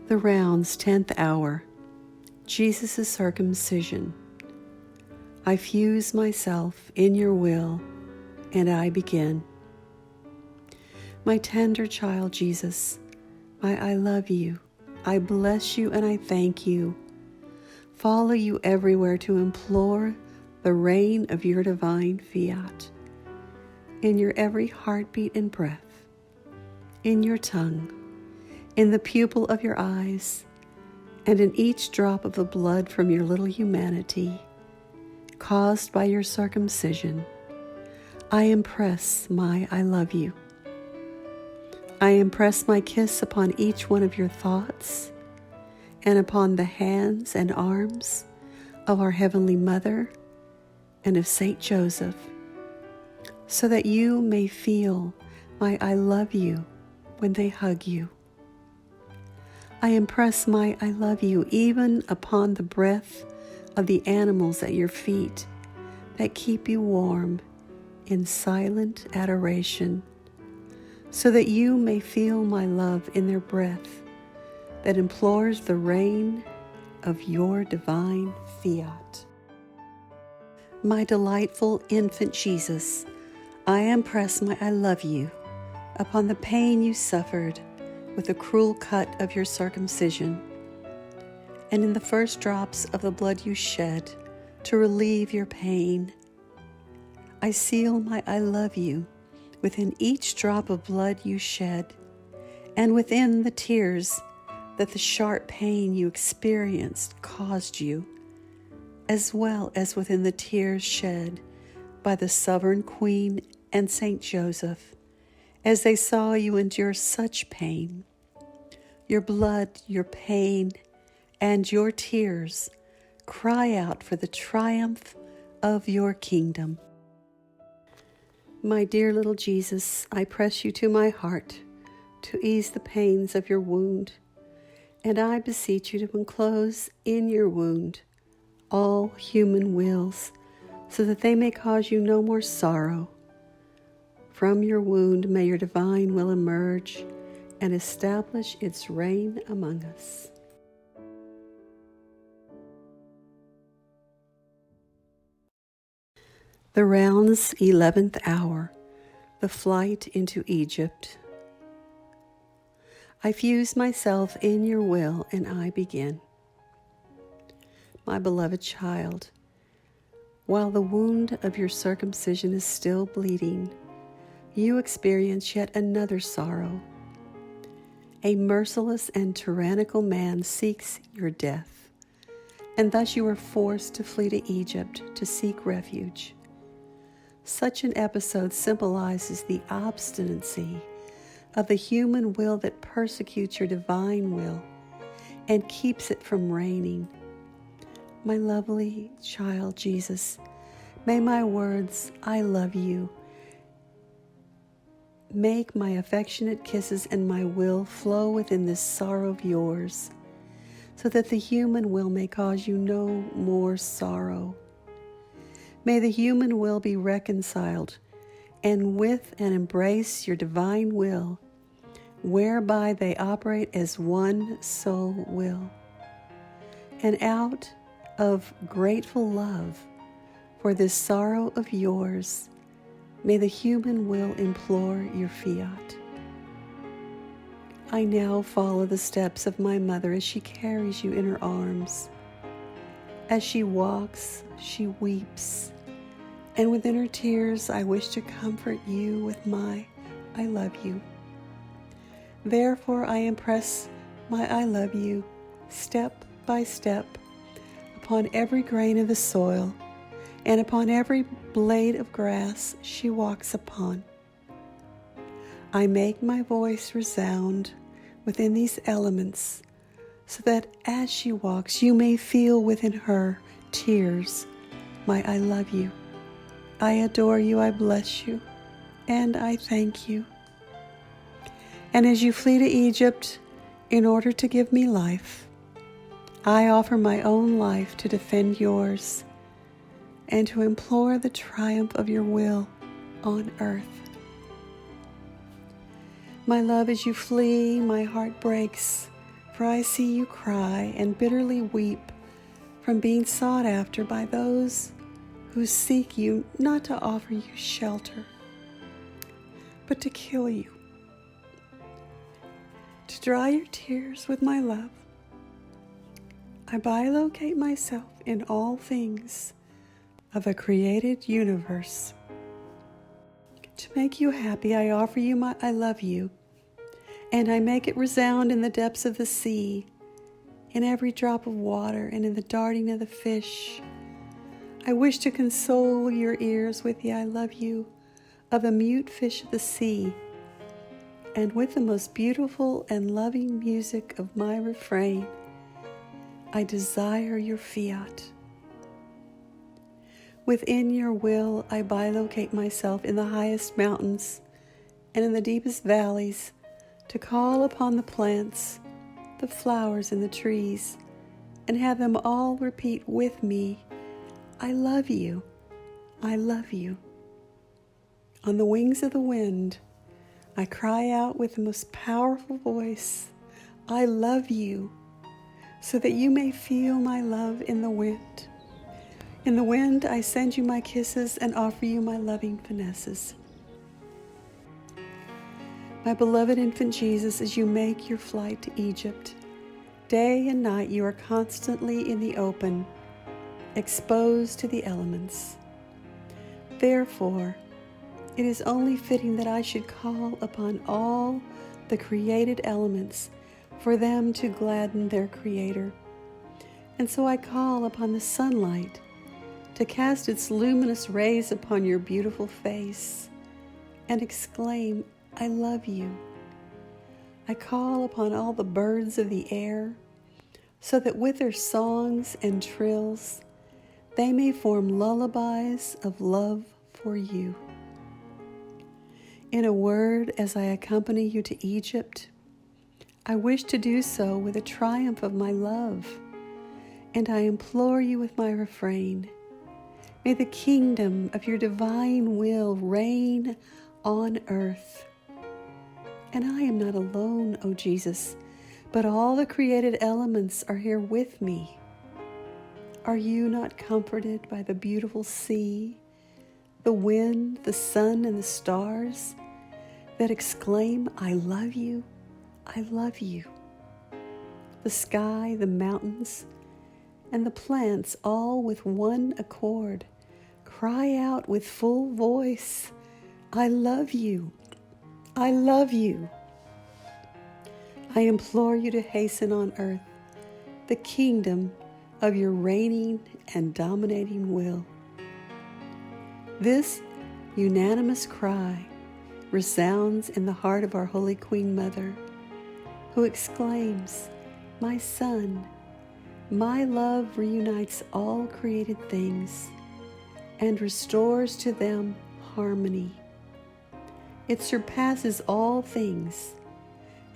The rounds, 10th hour. Jesus' circumcision. I fuse myself in your will, and I begin. My tender child Jesus, I love you. I bless you and I thank you. Follow you everywhere to implore the reign of your divine fiat. In your every heartbeat and breath, in your tongue, in the pupil of your eyes, and in each drop of the blood from your little humanity, caused by your circumcision, I impress my I love you. I impress my kiss upon each one of your thoughts and upon the hands and arms of our Heavenly Mother and of Saint Joseph, so that you may feel my I love you when they hug you. I impress my I love you even upon the breath of the animals at your feet that keep you warm in silent adoration, so that you may feel my love in their breath that implores the reign of your divine fiat. My delightful infant Jesus, I impress my I love you upon the pain you suffered with the cruel cut of your circumcision, and in the first drops of the blood you shed to relieve your pain. I seal my I love you within each drop of blood you shed, and within the tears that the sharp pain you experienced caused you, as well as within the tears shed by the sovereign Queen and Saint Joseph, as they saw you endure such pain. Your blood, your pain, and your tears cry out for the triumph of your kingdom. My dear little Jesus, I press you to my heart to ease the pains of your wound, and I beseech you to enclose in your wound all human wills, so that they may cause you no more sorrow. From your wound may your divine will emerge and establish its reign among us. The rounds, 11th hour. The flight into Egypt. I fuse myself in your will, and I begin. My beloved child, while the wound of your circumcision is still bleeding, you experience yet another sorrow. A merciless and tyrannical man seeks your death, and thus you are forced to flee to Egypt to seek refuge. Such an episode symbolizes the obstinacy of the human will that persecutes your divine will and keeps it from reigning. My lovely child Jesus, may my words, I love you, make my affectionate kisses and my will flow within this sorrow of yours, so that the human will may cause you no more sorrow. May the human will be reconciled, and with and embrace your divine will, whereby they operate as one sole will. And out of grateful love for this sorrow of yours, may the human will implore your fiat. I now follow the steps of my mother as she carries you in her arms. As she walks, she weeps, and within her tears I wish to comfort you with my I love you. Therefore I impress my I love you step by step upon every grain of the soil and upon every blade of grass she walks upon. I make my voice resound within these elements, so that as she walks you may feel within her tears my I love you. I adore you, I bless you, and I thank you. And as you flee to Egypt in order to give me life, I offer my own life to defend yours and to implore the triumph of your will on earth. My love, as you flee, my heart breaks For I see you cry and bitterly weep from being sought after by those who seek you not to offer you shelter, but to kill you, to dry your tears with my love. I bilocate myself in all things of a created universe. To make you happy, I offer you my I love you, and I make it resound in the depths of the sea, in every drop of water, and in the darting of the fish. I wish to console your ears with the I love you of the mute fish of the sea, and with the most beautiful and loving music of my refrain, I desire your fiat. Within your will, I bilocate myself in the highest mountains and in the deepest valleys to call upon the plants, the flowers, and the trees, and have them all repeat with me, I love you, I love you. On the wings of the wind, I cry out with the most powerful voice, I love you, so that you may feel my love in the wind. In the wind, I send you my kisses and offer you my loving finesses. My beloved infant Jesus, as you make your flight to Egypt, day and night you are constantly in the open, exposed to the elements. Therefore, it is only fitting that I should call upon all the created elements for them to gladden their Creator. And so I call upon the sunlight to cast its luminous rays upon your beautiful face and exclaim, I love you. I call upon all the birds of the air so that with their songs and trills they may form lullabies of love for you. In a word, as I accompany you to Egypt, I wish to do so with a triumph of my love, and I implore you with my refrain, may the kingdom of your divine will reign on earth. And I am not alone, O Jesus, but all the created elements are here with me. Are you not comforted by the beautiful sea, the wind, the sun, and the stars that exclaim, I love you, I love you? The sky, the mountains, and the plants all with one accord cry out with full voice, I love you, I love you. I implore you to hasten on earth the kingdom of your reigning and dominating will. This unanimous cry resounds in the heart of our Holy Queen Mother, who exclaims, my Son, my love reunites all created things and restores to them harmony. It surpasses all things,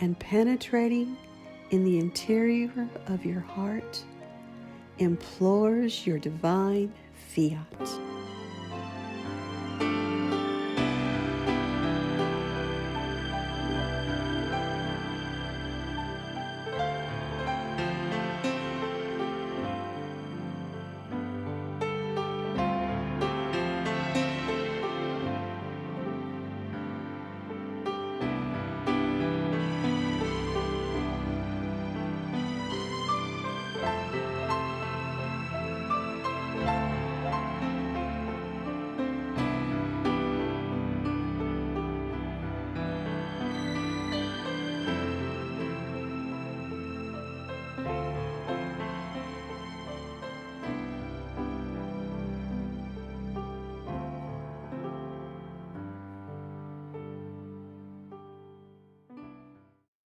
and penetrating in the interior of your heart, implores your divine fiat.